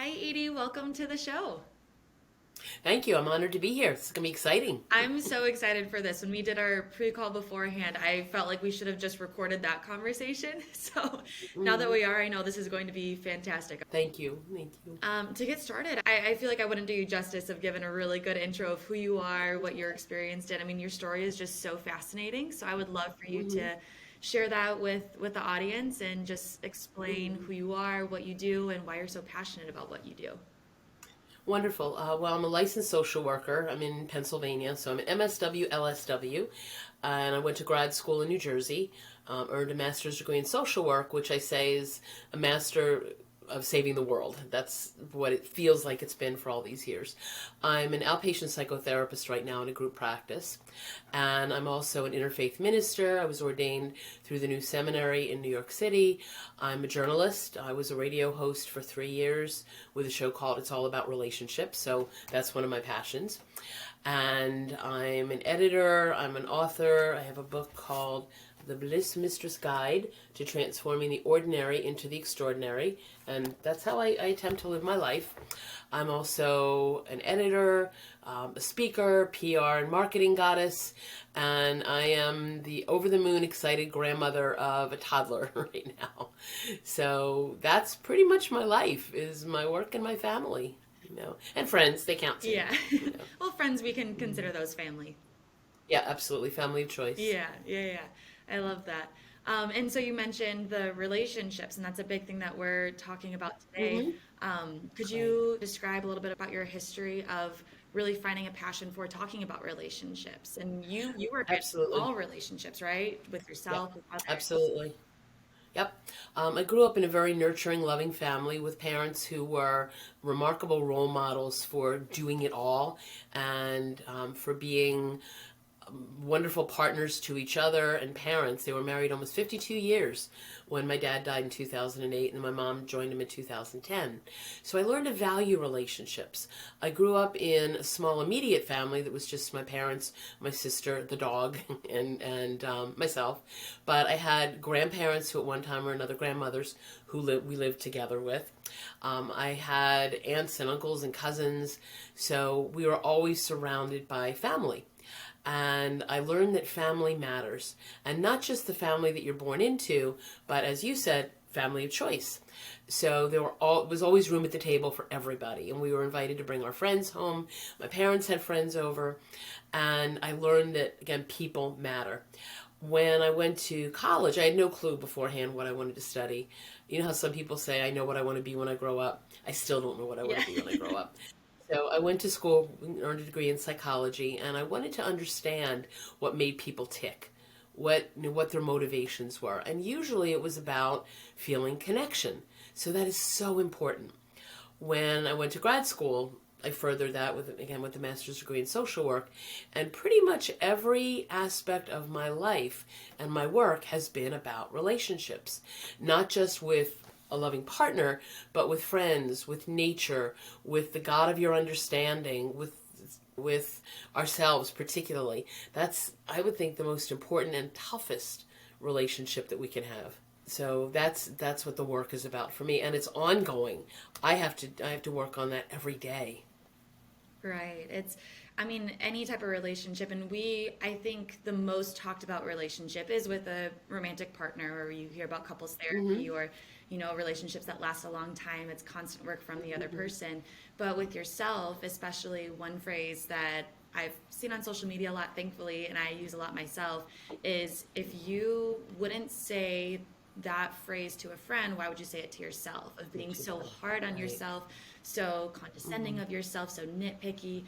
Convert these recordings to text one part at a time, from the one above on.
Hi, Edie. Welcome to the show. Thank you. I'm honored to be here. It's going to be exciting. I'm so excited for this. When we did our pre-call beforehand, I felt like we should have just recorded that conversation. So now that Hmm. we are, I know this is going to be fantastic. Thank you. Thank you. To get started, I feel like I wouldn't do you justice of giving a really good intro of who you are, what your experience did. I mean, your story is just so fascinating. So I would love for you Hmm. to share that with the audience and just explain Hmm. who you are, what you do, and why you're so passionate about what you do. Wonderful. Well, I'm a licensed social worker. I'm in Pennsylvania, so I'm an MSW, LSW, and I went to grad school in New Jersey. Earned a master's degree in social work, which I say is a master of saving the world. That's what it feels like it's been for all these years. I'm an outpatient psychotherapist right now in a group practice, and I'm also an interfaith minister. I was ordained through the new seminary in New York City. I'm a journalist. I was a radio host for 3 years with a show called It's All About Relationships, so that's one of my passions. And I'm an editor, I'm an author. I have a book called The Bliss Mistress Guide to Transforming the Ordinary into the Extraordinary, and that's how I attempt to live my life. I'm also an editor, a speaker, PR and marketing goddess, and I am the over the moon excited grandmother of a toddler right now. So that's pretty much my life, is my work and my family, and friends, they count too, Yeah. you know. Well, friends, we can consider those family. Yeah, absolutely. Family of choice. Yeah. I love that. And so you mentioned the relationships, and that's a big thing that we're talking about today. Hmm. Could Right. you describe a little bit about your history of really finding a passion for talking about relationships? And you work at Absolutely. all relationships, right? With Yeah, yourself, with others. absolutely. Yep. I grew up in a very nurturing, loving family with parents who were remarkable role models for doing it all and for being wonderful partners to each other and parents. They were married almost 52 years when my dad died in 2008 and my mom joined him in 2010. So I learned to value relationships. I grew up in a small immediate family that was just my parents, my sister, the dog, and myself. But I had grandparents who at one time or another, grandmothers we lived together with. I had aunts and uncles and cousins, so we were always surrounded by family. And I learned that family matters. And not just the family that you're born into, but as you said, family of choice. So was always room at the table for everybody. And we were invited to bring our friends home. My parents had friends over. And I learned that, again, people matter. When I went to college, I had no clue beforehand what I wanted to study. You know how some people say, I know what I want to be when I grow up? I still don't know what I want Yeah. to be when I grow up. So I went to school, earned a degree in psychology, and I wanted to understand what made people tick, what their motivations were. And usually it was about feeling connection. So that is so important. When I went to grad school, I furthered that with the master's degree in social work, and pretty much every aspect of my life and my work has been about relationships, not just with a loving partner, but with friends, with nature, with the God of your understanding, with ourselves particularly. That's, I would think, the most important and toughest relationship that we can have. So that's what the work is about for me, and it's ongoing. I have to work on that every day. Right. I mean, any type of relationship, and I think the most talked about relationship is with a romantic partner, or you hear about couples Hmm. therapy, or, relationships that last a long time. It's constant work from the other Hmm. person. But with yourself, especially one phrase that I've seen on social media a lot, thankfully, and I use a lot myself, is if you wouldn't say that phrase to a friend, why would you say it to yourself? Of being so hard on Right. yourself, so condescending Hmm. of yourself, so nitpicky.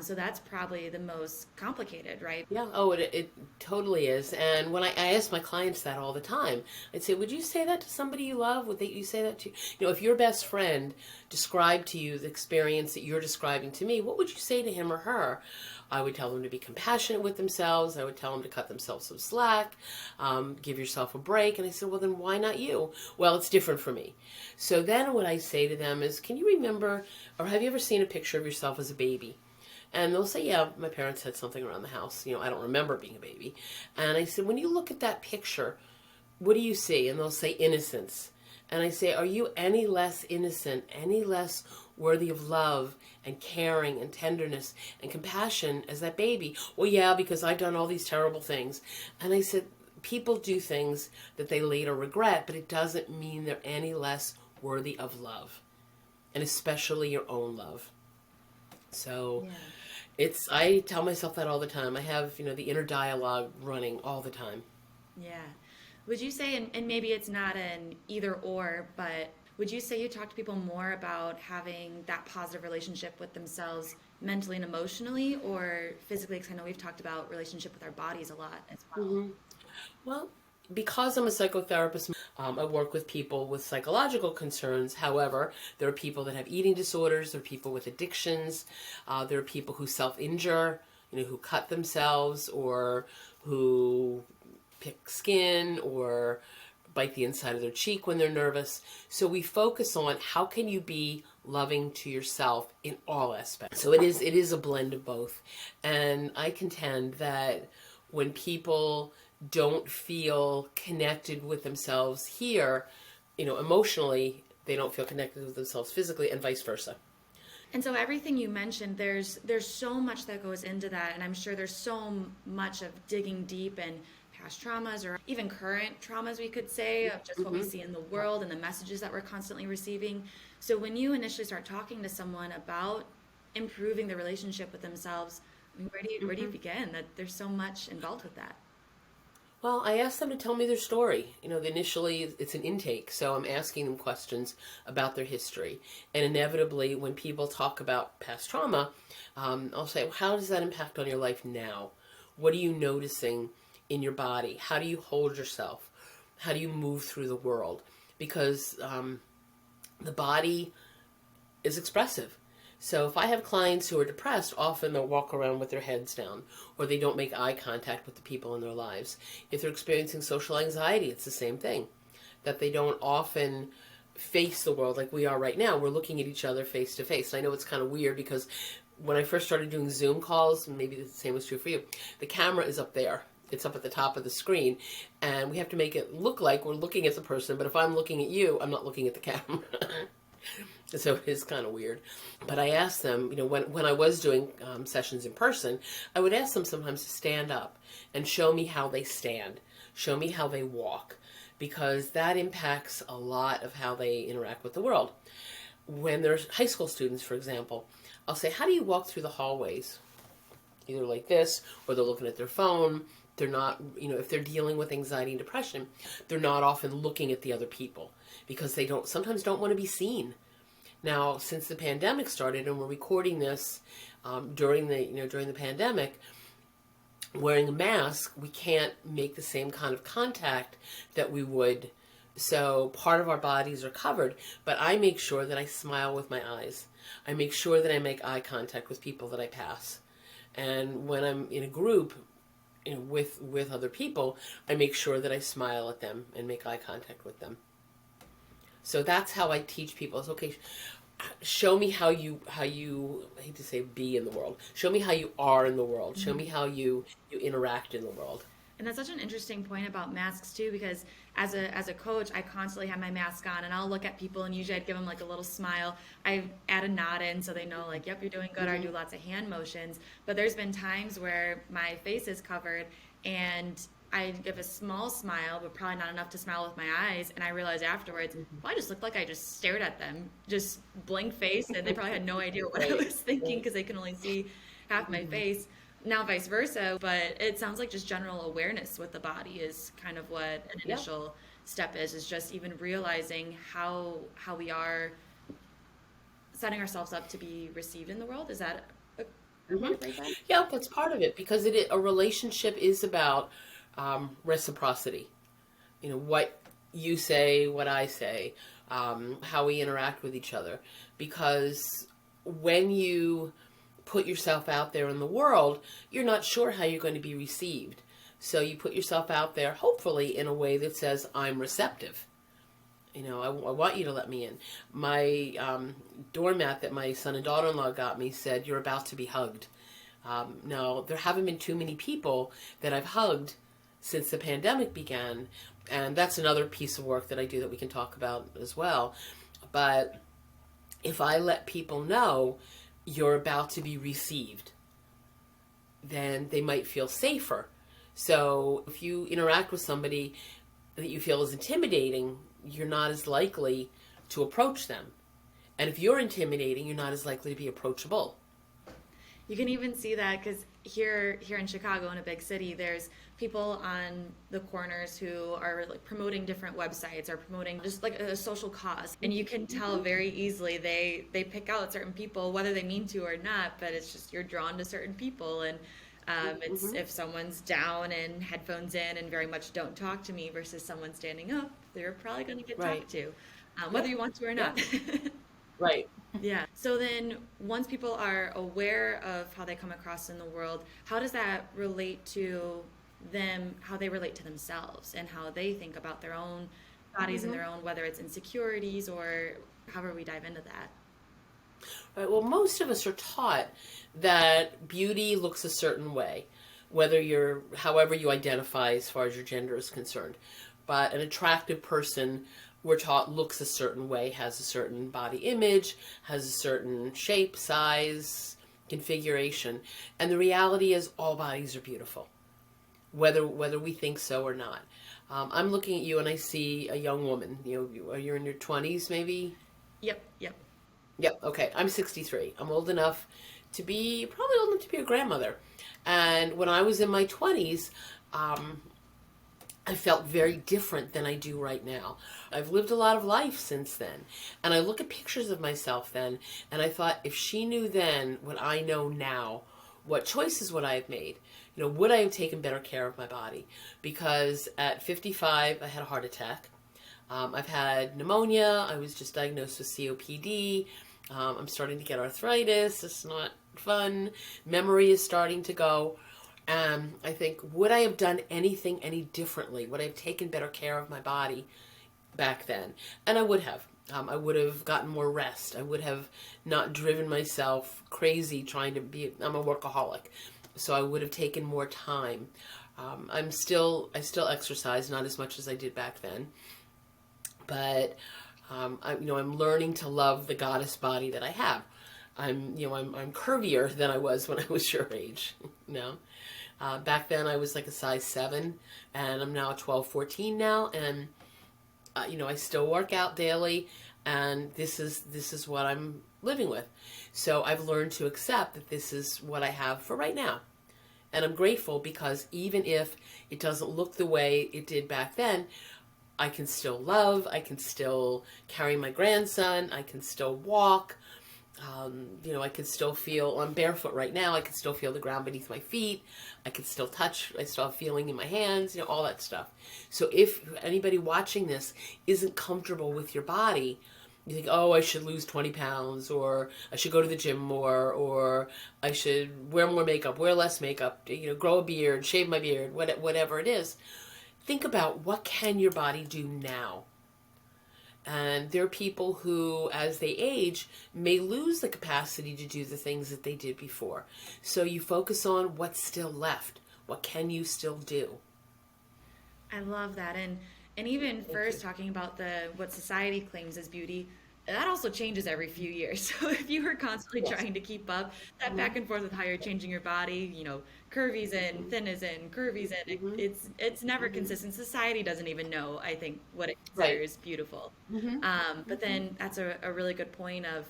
So that's probably the most complicated, right? Yeah, oh, it totally is. And when I ask my clients that all the time, I'd say, would you say that to somebody you love? You say that to, if your best friend described to you the experience that you're describing to me, what would you say to him or her? I would tell them to be compassionate with themselves. I would tell them to cut themselves some slack, give yourself a break. And I said, well, then why not you? Well, it's different for me. So then what I say to them is, can you remember, or have you ever seen a picture of yourself as a baby? And they'll say, yeah, my parents had something around the house. I don't remember being a baby. And I said, when you look at that picture, what do you see? And they'll say innocence. And I say, are you any less innocent, any less worthy of love and caring and tenderness and compassion as that baby? Well, yeah, because I've done all these terrible things. And I said, people do things that they later regret, but it doesn't mean they're any less worthy of love, and especially your own love. So I tell myself that all the time. I have, the inner dialogue running all the time. Yeah. Would you say, and maybe it's not an either or, but would you say you talk to people more about having that positive relationship with themselves mentally and emotionally or physically? Because I know we've talked about relationship with our bodies a lot as well. Hmm. Well, because I'm a psychotherapist, I work with people with psychological concerns. However, there are people that have eating disorders, there are people with addictions, there are people who self-injure, who cut themselves or who pick skin or bite the inside of their cheek when they're nervous. So we focus on how can you be loving to yourself in all aspects. So it is a blend of both. And I contend that when people don't feel connected with themselves here, emotionally, they don't feel connected with themselves physically, and vice versa. And so everything you mentioned, there's so much that goes into that, and I'm sure there's so much of digging deep and past traumas or even current traumas, we could say, of just what we Hmm. see in the world and the messages that we're constantly receiving. So when you initially start talking to someone about improving the relationship with themselves, I mean, where do you Hmm. begin? That there's so much involved with that. Well, I asked them to tell me their story. Initially it's an intake, so I'm asking them questions about their history. And inevitably, when people talk about past trauma, I'll say, well, how does that impact on your life now? What are you noticing in your body? How do you hold yourself? How do you move through the world? Because the body is expressive. So if I have clients who are depressed, often they'll walk around with their heads down, or they don't make eye contact with the people in their lives. If they're experiencing social anxiety, it's the same thing, that they don't often face the world like we are right now. We're looking at each other face to face. And I know it's kind of weird because when I first started doing Zoom calls, maybe the same was true for you, the camera is up there. It's up at the top of the screen, and we have to make it look like we're looking at the person, but if I'm looking at you, I'm not looking at the camera. So it is kind of weird. But I asked them, when I was doing sessions in person, I would ask them sometimes to stand up and show me how they stand, show me how they walk, because that impacts a lot of how they interact with the world. When there's high school students, for example, I'll say, how do you walk through the hallways? Either like this, or they're looking at their phone. They're not, if they're dealing with anxiety and depression, they're not often looking at the other people because they sometimes don't want to be seen. Now, since the pandemic started, and we're recording this during the pandemic, wearing a mask, we can't make the same kind of contact that we would. So part of our bodies are covered, but I make sure that I smile with my eyes. I make sure that I make eye contact with people that I pass. And when I'm in a group, with other people, I make sure that I smile at them and make eye contact with them. So that's how I teach people. It's okay. Show me how you I hate to say be in the world. Show me how you are in the world. Show me how you interact in the world. And that's such an interesting point about masks too, because as a coach, I constantly have my mask on, and I'll look at people, and usually I'd give them like a little smile. I add a nod in so they know like, yep, you're doing good. Or I Hmm. do lots of hand motions. But there's been times where my face is covered, and I give a small smile, but probably not enough to smile with my eyes. And I realize afterwards, well, I just looked like I just stared at them, just blank face, and they probably had no idea what I Right. was thinking Right. because they can only see half my Hmm. face. Now vice versa, but it sounds like just general awareness with the body is kind of what an Yeah. initial step is just even realizing how we are setting ourselves up to be received in the world. Is that a good way Hmm. to phrase that? Yeah, that's part of it because a relationship is about reciprocity. What you say, what I say, how we interact with each other. Because when you put yourself out there in the world, you're not sure how you're going to be received. So you put yourself out there, hopefully, in a way that says, I'm receptive. I want you to let me in. My doormat that my son and daughter-in-law got me said, you're about to be hugged. Now, there haven't been too many people that I've hugged since the pandemic began, And that's another piece of work that I do that we can talk about as well. But if I let people know you're about to be received, then they might feel safer. So if you interact with somebody that you feel is intimidating, you're not as likely to approach them. And if you're intimidating, you're not as likely to be approachable. You can even see that because here in Chicago, in a big city, there's people on the corners who are like promoting different websites or promoting just like a social cause, and you can tell very easily they pick out certain people, whether they mean to or not. But it's just you're drawn to certain people, and it's if someone's down and headphones in and very much don't talk to me versus someone standing up, they're probably going to get Right. talked to, whether you want to or not. Right. Yeah. So then, once people are aware of how they come across in the world, how does that relate to them, how they relate to themselves and how they think about their own bodies and their own, whether it's insecurities or however we dive into that? Right. Well, most of us are taught that beauty looks a certain way, whether however you identify as far as your gender is concerned. But an attractive person, we're taught, looks a certain way, has a certain body image, has a certain shape, size, configuration. And the reality is all bodies are beautiful, whether we think so or not. I'm looking at you and I see a young woman. You're in your 20s maybe? Yep. Yep. Yep, okay. I'm 63. I'm old enough probably old enough to be a grandmother. And when I was in my 20s, I felt very different than I do right now. I've lived a lot of life since then. And I look at pictures of myself then, and I thought, if she knew then what I know now, what choices would I have made? Would I have taken better care of my body? Because at 55, I had a heart attack. I've had pneumonia. I was just diagnosed with COPD. I'm starting to get arthritis. It's not fun. Memory is starting to go. I think, would I have done anything any differently? Would I have taken better care of my body back then? And I would have. I would have gotten more rest. I would have not driven myself crazy trying to I'm a workaholic. So I would have taken more time. I still exercise, not as much as I did back then. But I'm learning to love the goddess body that I have. I'm curvier than I was when I was your age. Back then I was like a size 7, and I'm now a 12, 14 now, and I still work out daily, and this is what I'm living with. So I've learned to accept that this is what I have for right now. And I'm grateful because even if it doesn't look the way it did back then, I can still love, I can still carry my grandson, I can still walk, I can still feel, I'm barefoot right now, I can still feel the ground beneath my feet, I can still touch, I still have feeling in my hands, all that stuff. So if anybody watching this isn't comfortable with your body, you think, oh, I should lose 20 pounds, or I should go to the gym more, or I should wear more makeup, wear less makeup, grow a beard, shave my beard, whatever it is. Think about, what can your body do now? And there are people who, as they age, may lose the capacity to do the things that they did before. So you focus on what's still left. What can you still do? I love that. And even first talking about what society claims as beauty, that also changes every few years. So if you were constantly trying to keep up, that back and forth with how you're changing your body, curvy's in, thin is in, curvy's in, it's never consistent. Society doesn't even know, I think, what it considers beautiful. But then that's a really good point of,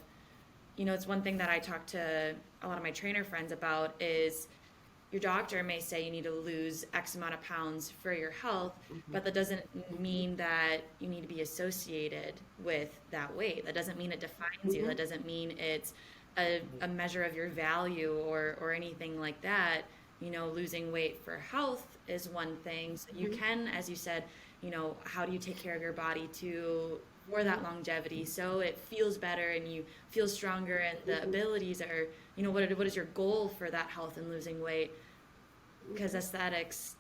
it's one thing that I talk to a lot of my trainer friends about is, your doctor may say you need to lose X amount of pounds for your health, but that doesn't mean that you need to be associated with that weight. That doesn't mean it defines you. That doesn't mean it's a measure of your value or anything like that. Losing weight for health is one thing. So you can, as you said, how do you take care of your body for that longevity so it feels better and you feel stronger and the abilities are, what is your goal for that health and losing weight? Because aesthetics,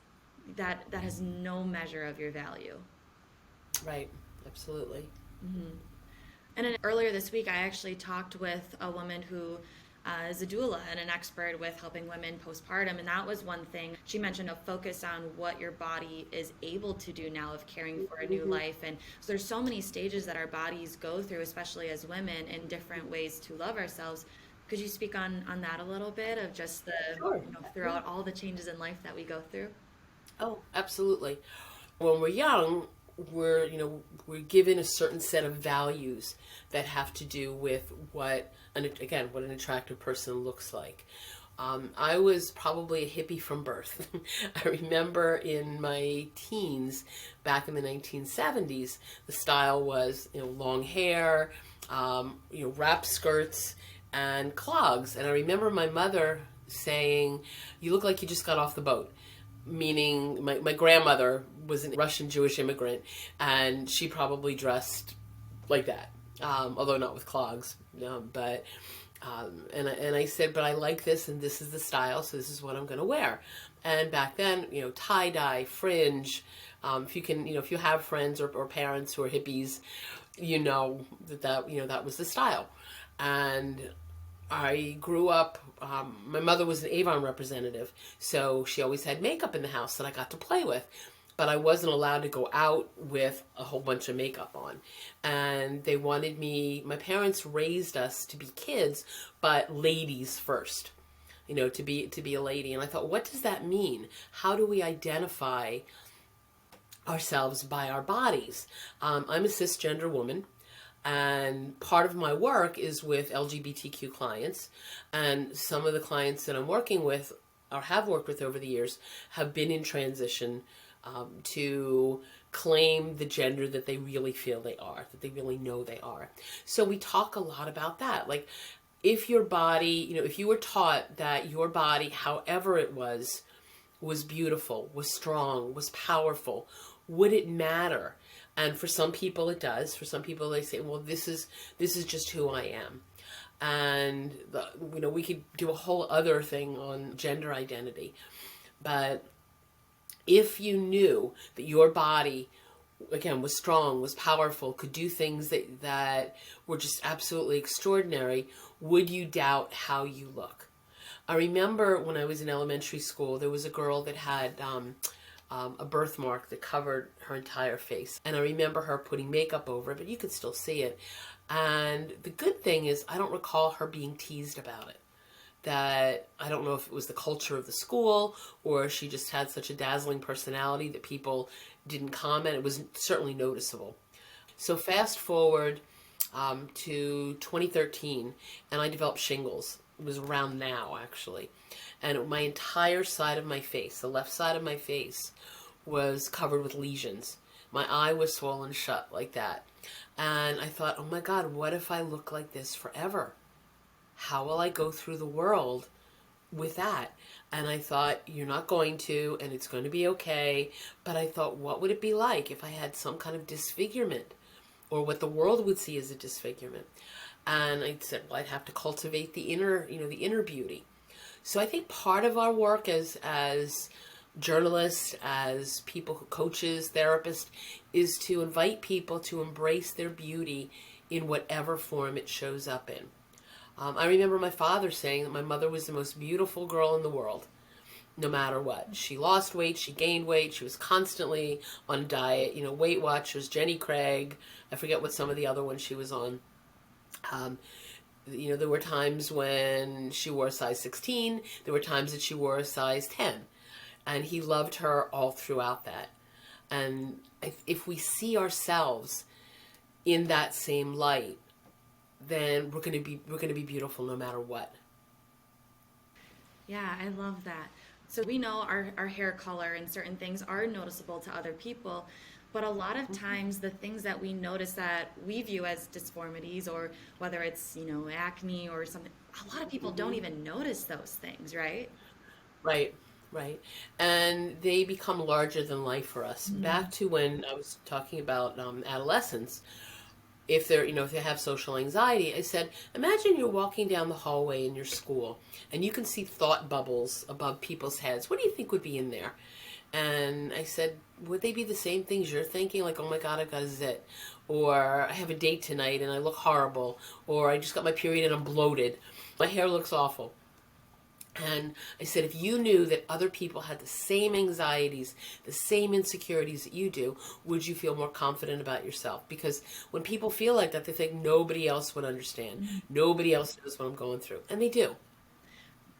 that has no measure of your value. Right, absolutely. And then earlier this week, I actually talked with a woman who as a doula and an expert with helping women postpartum. And that was one thing she mentioned, a focus on what your body is able to do now of caring for a new life. And so there's so many stages that our bodies go through, especially as women, in different ways to love ourselves. Could you speak on that a little bit, of just the, Sure. throughout all the changes in life that we go through? Oh, absolutely. When we're young, we're given a certain set of values that have to do with what an attractive person looks like. I was probably a hippie from birth. I remember in my teens, back in the 1970s, the style was long hair, wrap skirts, and clogs. And I remember my mother saying, "You look like you just got off the boat." Meaning my grandmother was a Russian Jewish immigrant, and she probably dressed like that, although not with clogs. And I said, but I like this, and this is the style, so this is what I'm going to wear. And back then, tie dye, fringe. If you have friends or parents who are hippies, that was the style. And I grew up, my mother was an Avon representative, so she always had makeup in the house that I got to play with. But I wasn't allowed to go out with a whole bunch of makeup on. And they wanted my parents raised us to be kids, but ladies first, to be a lady. And I thought, what does that mean? How do we identify ourselves by our bodies? I'm a cisgender woman. And part of my work is with LGBTQ clients. And some of the clients that I'm working with or have worked with over the years have been in transition to claim the gender that they really feel they are, that they really know they are. So we talk a lot about that. Like, if your body, if you were taught that your body, however it was beautiful, was strong, was powerful, would it matter? And for some people it does. For some people they say, well, this is just who I am. And we could do a whole other thing on gender identity. But if you knew that your body, again, was strong, was powerful, could do things that were just absolutely extraordinary, would you doubt how you look? I remember when I was in elementary school, there was a girl that had a birthmark that covered her entire face. And I remember her putting makeup over it, but you could still see it. And the good thing is, I don't recall her being teased about it. That I don't know if it was the culture of the school or she just had such a dazzling personality that people didn't comment. It was certainly noticeable. So fast forward to 2013, and I developed shingles. It was around now, actually. And my entire side of my face, the left side of my face, was covered with lesions. My eye was swollen shut like that. And I thought, oh my God, what if I look like this forever? How will I go through the world with that? And I thought, you're not going to, and it's going to be okay. But I thought, what would it be like if I had some kind of disfigurement, or what the world would see as a disfigurement? And I said, well, I'd have to cultivate the inner beauty. So I think part of our work as journalists, as people, coaches, therapists, is to invite people to embrace their beauty in whatever form it shows up in. I remember my father saying that my mother was the most beautiful girl in the world, no matter what. She lost weight, she gained weight, she was constantly on a diet. Weight Watchers, Jenny Craig, I forget what some of the other ones she was on. There were times when she wore a size 16, there were times that she wore a size 10. And he loved her all throughout that. And if we see ourselves in that same light, then we're going to be beautiful no matter what. Yeah, I love that. So we know our hair color and certain things are noticeable to other people, but a lot of times the things that we notice that we view as disformities, or whether it's, acne or something, a lot of people don't even notice those things, right? Right. And they become larger than life for us. Back to when I was talking about adolescents, if they have social anxiety, I said, imagine you're walking down the hallway in your school and you can see thought bubbles above people's heads. What do you think would be in there? And I said, would they be the same things you're thinking? Like, oh my God, I've got a zit. Or I have a date tonight and I look horrible. Or I just got my period and I'm bloated. My hair looks awful. And I said, if you knew that other people had the same anxieties, the same insecurities that you do, would you feel more confident about yourself? Because when people feel like that, they think nobody else would understand. Nobody else knows what I'm going through. And they do.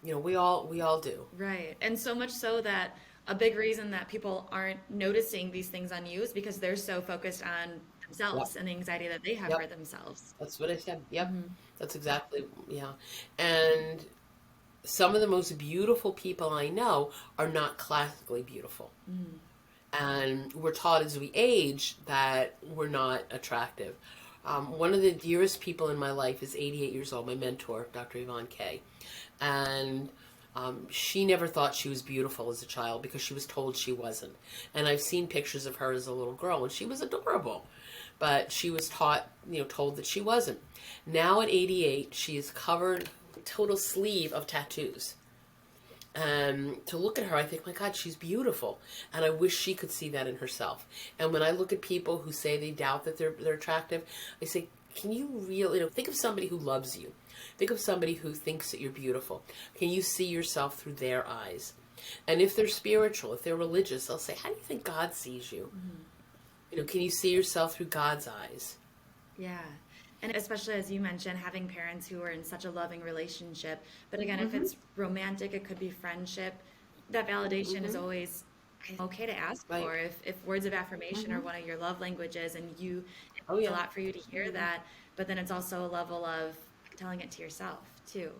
We all do. Right. And so much so that a big reason that people aren't noticing these things on you is because they're so focused on Yep. themselves and the anxiety that they have for Yep. themselves. That's what I said. Yep. Hmm. That's exactly, yeah. And some of the most beautiful people I know are not classically beautiful. Hmm. And we're taught as we age that we're not attractive. One of the dearest people in my life is 88 years old, my mentor, Dr. Yvonne Kay. And she never thought she was beautiful as a child because she was told she wasn't. And I've seen pictures of her as a little girl, and she was adorable. But she was told that she wasn't. Now at 88, she is covered, total sleeve of tattoos. And to look at her, I think, my God, she's beautiful. And I wish she could see that in herself. And when I look at people who say they doubt that they're attractive, I say, can you really, think of somebody who loves you. Think of somebody who thinks that you're beautiful. Can you see yourself through their eyes? And if they're spiritual, if they're religious, they'll say, how do you think God sees you? Can you see yourself through God's eyes? Yeah. And especially as you mentioned, having parents who are in such a loving relationship. But again, if Mm-hmm. it's romantic, it could be friendship. That validation is Mm-hmm. always okay to ask Right. for. If words of affirmation are Mm-hmm. one of your love languages and it Oh, means a yeah. lot for you to hear Mm-hmm. that, but then it's also a level of telling it to yourself too.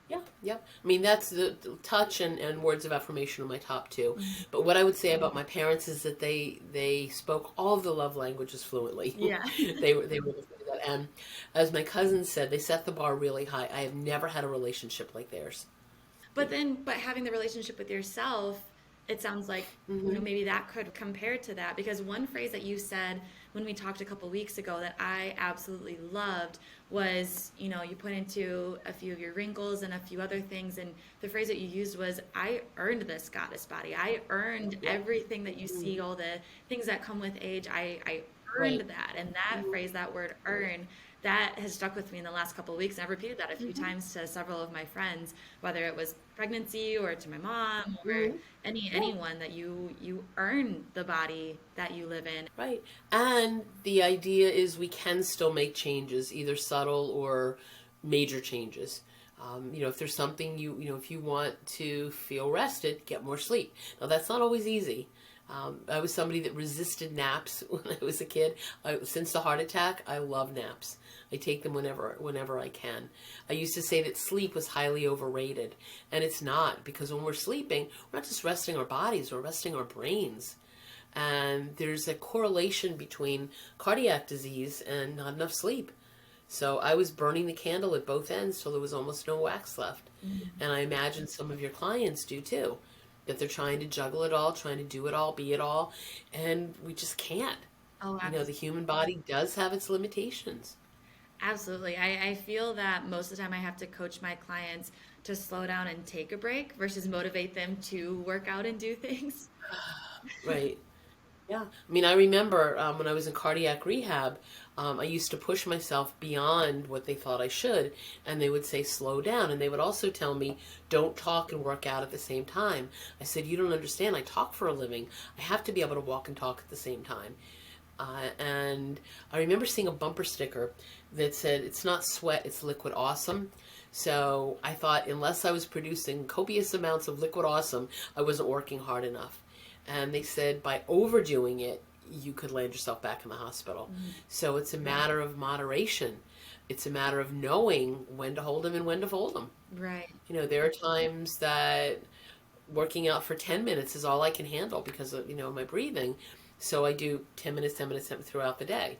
Yeah, yeah. I mean, that's the touch and words of affirmation are my top two. Mhm. But what I would say about my parents is that they spoke all of the love languages fluently. Yeah. They were able to do that. And as my cousin said, they set the bar really high. I have never had a relationship like theirs. But having the relationship with yourself, it sounds like, Mm-hmm. maybe that could compare to that because one phrase that you said when we talked a couple weeks ago that I absolutely loved was, you pointed to a few of your wrinkles and a few other things, and the phrase that you used was, I earned this goddess body. I earned Yep. everything that you Mm-hmm. see, all the things that come with age. I earned Right. that. And that Mm-hmm. phrase, that word earn, that has stuck with me in the last couple of weeks. And I've repeated that a few Mm-hmm. times to several of my friends, whether it was pregnancy or to my mom or Mm-hmm. Yeah. anyone, that you earn the body that you live in. Right. And the idea is we can still make changes, either subtle or major changes. If there's something if you want to feel rested, get more sleep. Now, that's not always easy. I was somebody that resisted naps when I was a kid. Since the heart attack, I love naps. I take them whenever I can. I used to say that sleep was highly overrated, and it's not, because when we're sleeping, we're not just resting our bodies, we're resting our brains. And there's a correlation between cardiac disease and not enough sleep. So I was burning the candle at both ends till there was almost no wax left. Mhm. And I imagine some of your clients do too, that they're trying to juggle it all, trying to do it all, be it all, and we just can't. Oh, The human body does have its limitations. absolutely. I feel that most of the time I have to coach my clients to slow down and take a break versus motivate them to work out and do things. Right. Yeah. I mean, I remember when I was in cardiac rehab, I used to push myself beyond what they thought I should, and they would say, slow down. And they would also tell me, don't talk and work out at the same time. I said, you don't understand. I talk for a living. I have to be able to walk and talk at the same time. And I remember seeing a bumper sticker that said, it's not sweat, it's liquid awesome. So I thought, unless I was producing copious amounts of liquid awesome, I wasn't working hard enough. And they said by overdoing it, you could land yourself back in the hospital. Mhm. So it's a matter of moderation. It's a matter of knowing when to hold them and when to fold them. Right. There are times that working out for 10 minutes is all I can handle because of, my breathing. So I do 10 minutes, 10 minutes throughout the day.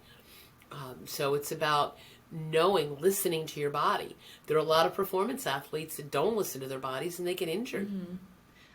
So it's about knowing, listening to your body. There are a lot of performance athletes that don't listen to their bodies and they get injured. Hmm.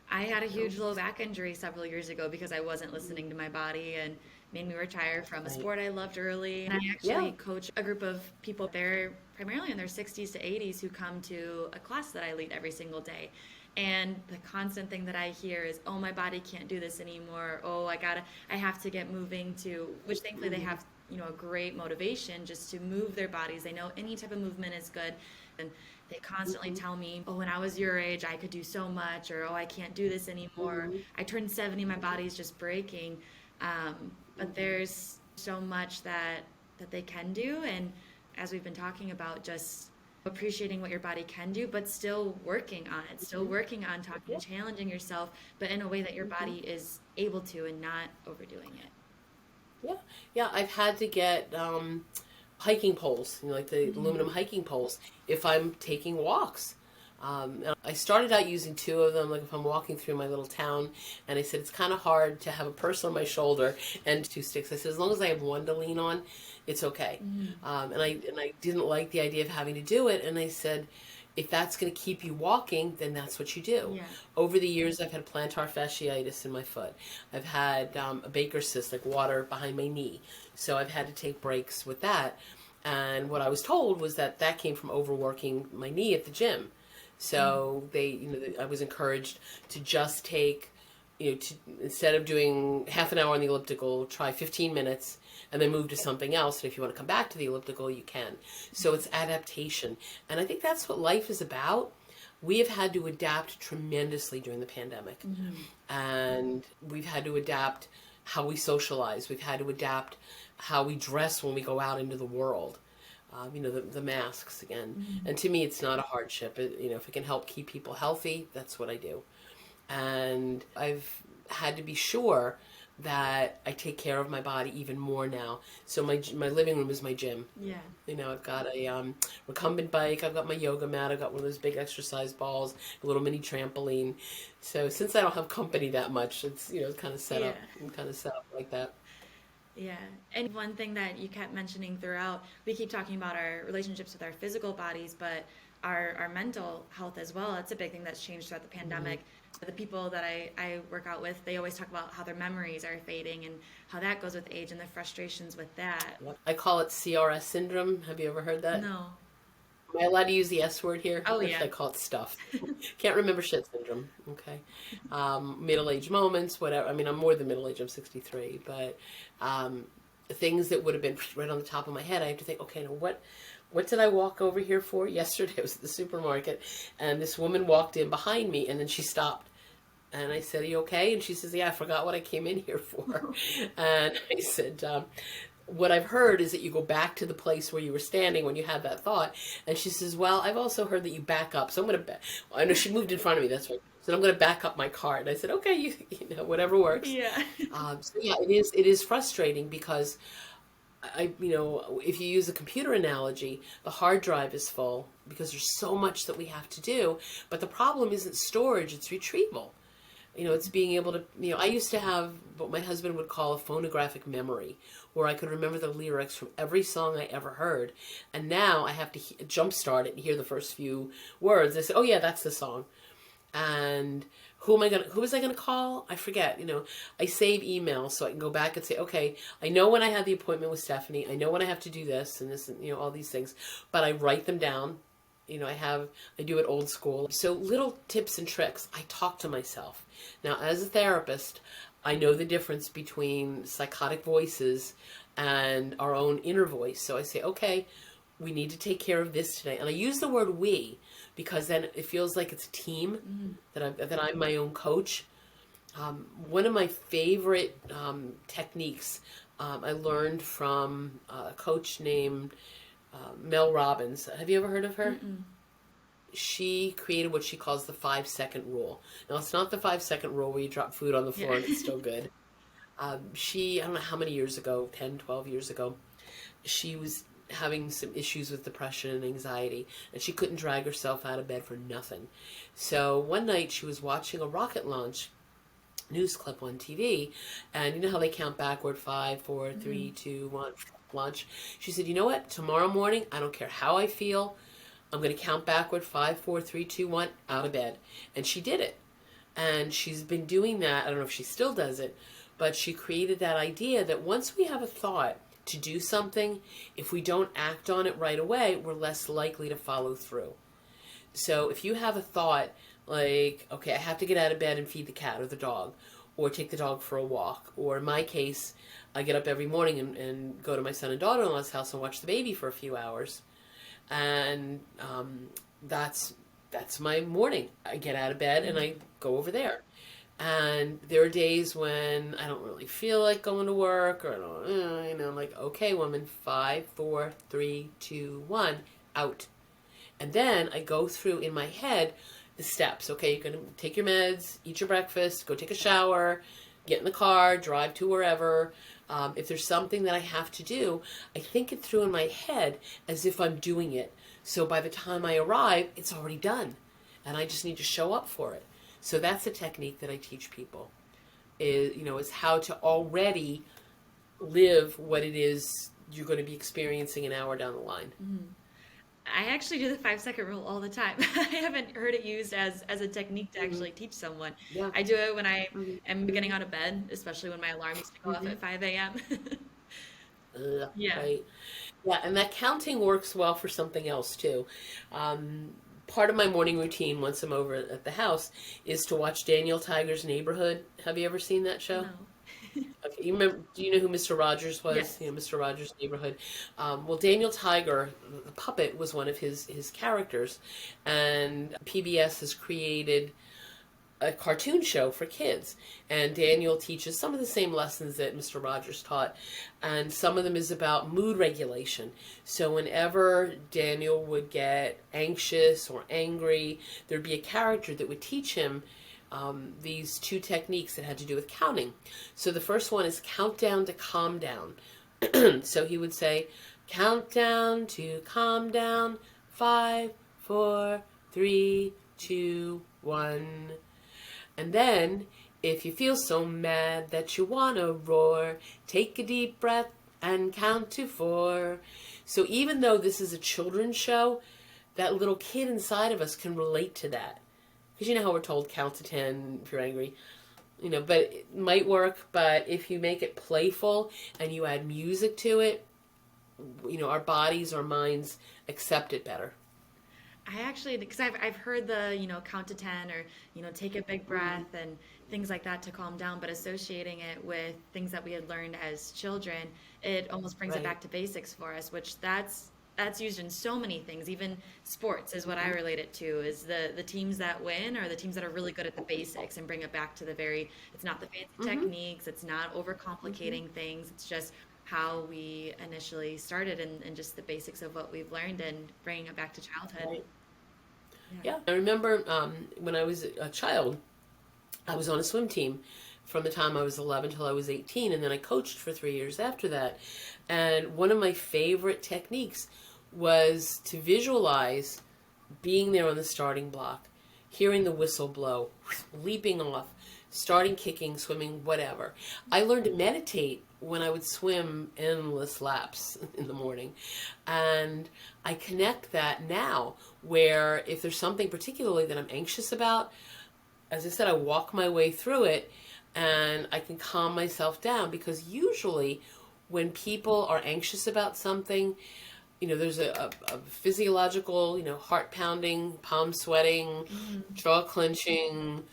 I had a You know? huge low back injury several years ago because I wasn't listening to my body and made me retire from a Right. sport I loved early. And I Yeah. actually coach a group of people. They're primarily in their 60s to 80s who come to a class that I lead every single day. And the constant thing that I hear is, oh, my body can't do this anymore. Oh, I have to get moving to, which thankfully they have, a great motivation just to move their bodies. They know any type of movement is good. And they constantly tell me, oh, when I was your age, I could do so much, or oh, I can't do this anymore. I turned 70, my body's just breaking. But there's so much that they can do. And as we've been talking about, just appreciating what your body can do, but still working on it, still working on talking, challenging yourself, but in a way that your body is able to and not overdoing it. Yeah, I've had to get hiking poles, like the aluminum hiking poles, if I'm taking walks. And I started out using two of them, like if I'm walking through my little town, and I said it's kind of hard to have a person on my shoulder and two sticks. I said as long as I have one to lean on, it's okay. And I didn't like the idea of having to do it, and I said, if that's going to keep you walking, then that's what you do. Yeah. Over the years, I've had plantar fasciitis in my foot. I've had a Baker's cyst, like water behind my knee. So I've had to take breaks with that. And what I was told was that came from overworking my knee at the gym. So I was encouraged to just take, instead of doing half an hour on the elliptical, try 15 minutes and then move to something else. And if you want to come back to the elliptical, you can. So it's adaptation. And I think that's what life is about. We have had to adapt tremendously during the pandemic. And we've had to adapt how we socialize. We've had to adapt how we dress when we go out into the world. The masks again. And to me, it's not a hardship. If it can help keep people healthy, that's what I do. And I've had to be sure that I take care of my body even more now. So my living room is my gym. Yeah. I've got a recumbent bike. I've got my yoga mat. I've got one of those big exercise balls, a little mini trampoline. So since I don't have company that much, it's kind of set up like that. Yeah. And one thing that you kept mentioning throughout, we keep talking about our relationships with our physical bodies, but our mental health as well. It's a big thing that's changed throughout the pandemic. The people that I work out with, they always talk about how their memories are fading and how that goes with age and the frustrations with that. I call it CRS syndrome. Have you ever heard that? No. Am I allowed to use the S word here? Oh, yeah. I call it stuff. Can't remember shit syndrome. Okay. Middle-aged moments, whatever. I mean, I'm more than middle-aged. I'm 63. But things that would have been right on the top of my head, I have to think, okay, now what did I walk over here for? Yesterday I was at the supermarket, and this woman walked in behind me, and then she stopped. And I said, are you okay? And she says, yeah, I forgot what I came in here for. And I said, what I've heard is that you go back to the place where you were standing when you had that thought. And she says, well, I've also heard that you back up. So I'm going to I know she moved in front of me. That's right. So I'm going to back up my car. And I said, okay, whatever works. Yeah. It is frustrating because if you use a computer analogy, the hard drive is full because there's so much that we have to do. But the problem isn't storage, it's retrieval. It's being able to, I used to have what my husband would call a phonographic memory, where I could remember the lyrics from every song I ever heard. And now I have to jumpstart it and hear the first few words. I say, oh yeah, that's the song. And who was I going to call? I forget, I save emails so I can go back and say, okay, I know when I had the appointment with Stephanie. I know when I have to do this and this and, all these things, but I write them down. I do it old school. So little tips and tricks. I talk to myself. Now, as a therapist, I know the difference between psychotic voices and our own inner voice. So I say, okay, we need to take care of this today. And I use the word we because then it feels like it's a team, that I'm my own coach. One of my favorite techniques I learned from a coach named Mel Robbins. Have you ever heard of her? Mm-mm. She created what she calls the 5-second rule. Now, it's not the 5-second rule where you drop food on the floor and it's still good. I don't know how many years ago, 10, 12 years ago, she was having some issues with depression and anxiety, and she couldn't drag herself out of bed for nothing. So one night she was watching a rocket launch news clip on TV, and you know how they count backward, 5, 4, 3, 2, 1, launch. She said, you know what? Tomorrow morning, I don't care how I feel, I'm going to count backward, 5, 4, 3, 2, 1, out of bed. And she did it. And she's been doing that. I don't know if she still does it, but she created that idea that once we have a thought to do something, if we don't act on it right away, we're less likely to follow through. So if you have a thought, Like, okay, I have to get out of bed and feed the cat or the dog, or take the dog for a walk. Or in my case, I get up every morning and go to my son and daughter-in-law's house and watch the baby for a few hours. And that's my morning. I get out of bed and I go over there. And there are days when I don't really feel like going to work, or I don't, like, okay, woman, 5, 4, 3, 2, 1, out. And then I go through in my head the steps. Okay, you're going to take your meds, eat your breakfast, go take a shower, get in the car, drive to wherever. If there's something that I have to do, I think it through in my head as if I'm doing it. So by the time I arrive, it's already done. And I just need to show up for it. So that's a technique that I teach people, is how to already live what it is you're going to be experiencing an hour down the line. I actually do the 5-second rule all the time. I haven't heard it used as a technique to actually teach someone. Yeah. I do it when I am getting out of bed, especially when my alarm used to go off at 5 a.m. Yeah. Right. Yeah, and that counting works well for something else too. Part of my morning routine once I'm over at the house is to watch Daniel Tiger's Neighborhood. Have you ever seen that show? No. Okay, you remember? Do you know who Mr. Rogers was? Yes. Mr. Rogers' Neighborhood. Well, Daniel Tiger, the puppet, was one of his characters, and PBS has created a cartoon show for kids, and Daniel teaches some of the same lessons that Mr. Rogers taught, and some of them is about mood regulation. So whenever Daniel would get anxious or angry, there'd be a character that would teach him these 2 techniques that had to do with counting. So the first one is countdown to calm down. So he would say, countdown to calm down, 5, 4, 3, 2, 1. And then, if you feel so mad that you want to roar, take a deep breath and count to 4. So even though this is a children's show, that little kid inside of us can relate to that. Because you know how we're told count to 10 if you're angry. But it might work, but if you make it playful and you add music to it, our bodies, our minds accept it better. I actually, because I've heard the, count to 10 or, take a big breath and things like that to calm down, but associating it with things that we had learned as children, it almost brings it back to basics for us, which that's used in so many things. Even sports is what I relate it to, is the teams that win are the teams that are really good at the basics and bring it back to it's not the fancy techniques, it's not overcomplicating things, it's just how we initially started and just the basics of what we've learned and bringing it back to childhood. Right. Yeah, I remember when I was a child, I was on a swim team from the time I was 11 till I was 18, and then I coached for 3 years after that. And one of my favorite techniques was to visualize being there on the starting block, hearing the whistle blow, leaping off, starting kicking, swimming, whatever. I learned to meditate when I would swim endless laps in the morning. And I connect that now, where if there's something particularly that I'm anxious about, as I said, I walk my way through it and I can calm myself down, because usually when people are anxious about something, there's a physiological, heart pounding, palm sweating, jaw clenching,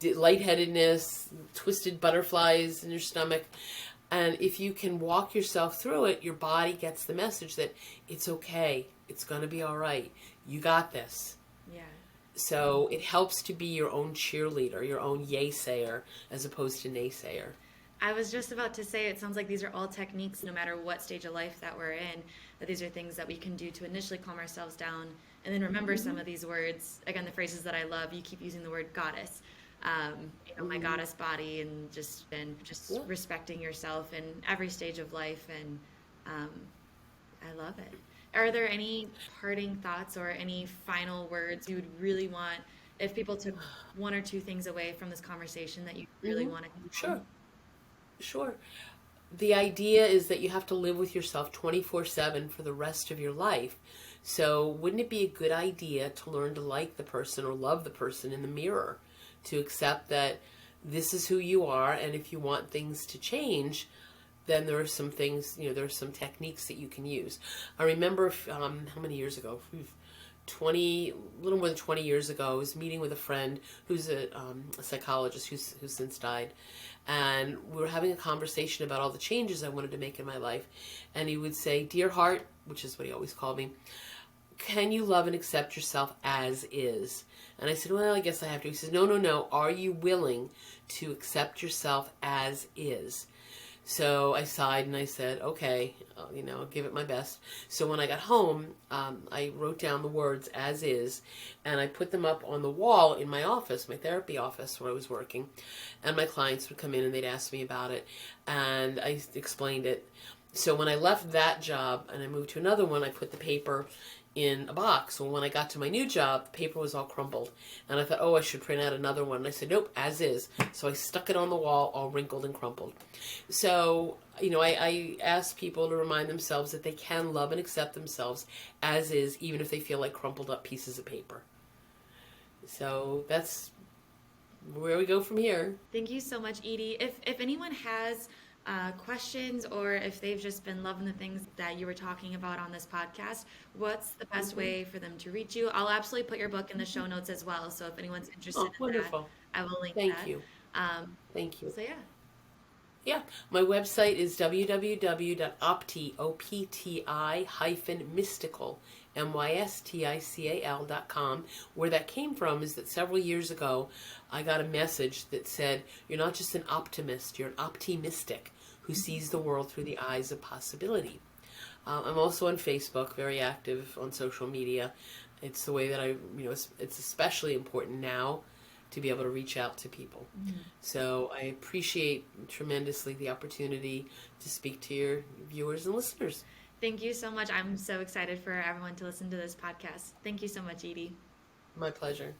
lightheadedness, twisted butterflies in your stomach. And if you can walk yourself through it, your body gets the message that it's okay, it's going to be all right, you got this. Yeah. So it helps to be your own cheerleader, your own yay-sayer, as opposed to naysayer. I was just about to say, it sounds like these are all techniques, no matter what stage of life that we're in, that these are things that we can do to initially calm ourselves down and then remember some of these words. Again, the phrases that I love, you keep using the word goddess. My goddess body, and just respecting yourself in every stage of life, and I love it. Are there any parting thoughts or any final words you would really want, if people took 1 or 2 things away from this conversation that you really want to? Sure. The idea is that you have to live with yourself 24/7 for the rest of your life. So wouldn't it be a good idea to learn to like the person or love the person in the mirror? To accept that this is who you are, and if you want things to change, then there are some things, there are some techniques that you can use. I remember, how many years ago? a little more than 20 years ago. I was meeting with a friend who's a psychologist who's since died. And we were having a conversation about all the changes I wanted to make in my life. And he would say, "Dear heart," which is what he always called me, "can you love and accept yourself as is?" And I said, "Well, I guess I have to." He says, "No, no, no. Are you willing to accept yourself as is?" So I sighed and I said, "Okay, I'll give it my best." So when I got home, I wrote down the words "as is," and I put them up on the wall in my office, my therapy office where I was working. And my clients would come in and they'd ask me about it, and I explained it. So when I left that job and I moved to another one, I put the paper in a box. Well, when I got to my new job, the paper was all crumpled. And I thought, oh, I should print out another one. And I said, nope, as is. So I stuck it on the wall, all wrinkled and crumpled. So, I ask people to remind themselves that they can love and accept themselves as is, even if they feel like crumpled up pieces of paper. So that's where we go from here. Thank you so much, Edie. If anyone has questions, or if they've just been loving the things that you were talking about on this podcast, what's the best way for them to reach you? I'll absolutely put your book in the show notes as well. So if anyone's interested in wonderful. that, I will link Thank that. you. Thank you. So yeah. Yeah, my website is www.opti-mystical, mystical.com. Where that came from is that several years ago, I got a message that said, "You're not just an optimist, you're an optimistic who sees the world through the eyes of possibility." I'm also on Facebook, very active on social media. It's the way that it's especially important now to be able to reach out to people. So I appreciate tremendously the opportunity to speak to your viewers and listeners. Thank you so much. I'm so excited for everyone to listen to this podcast. Thank you so much, Edie. My pleasure.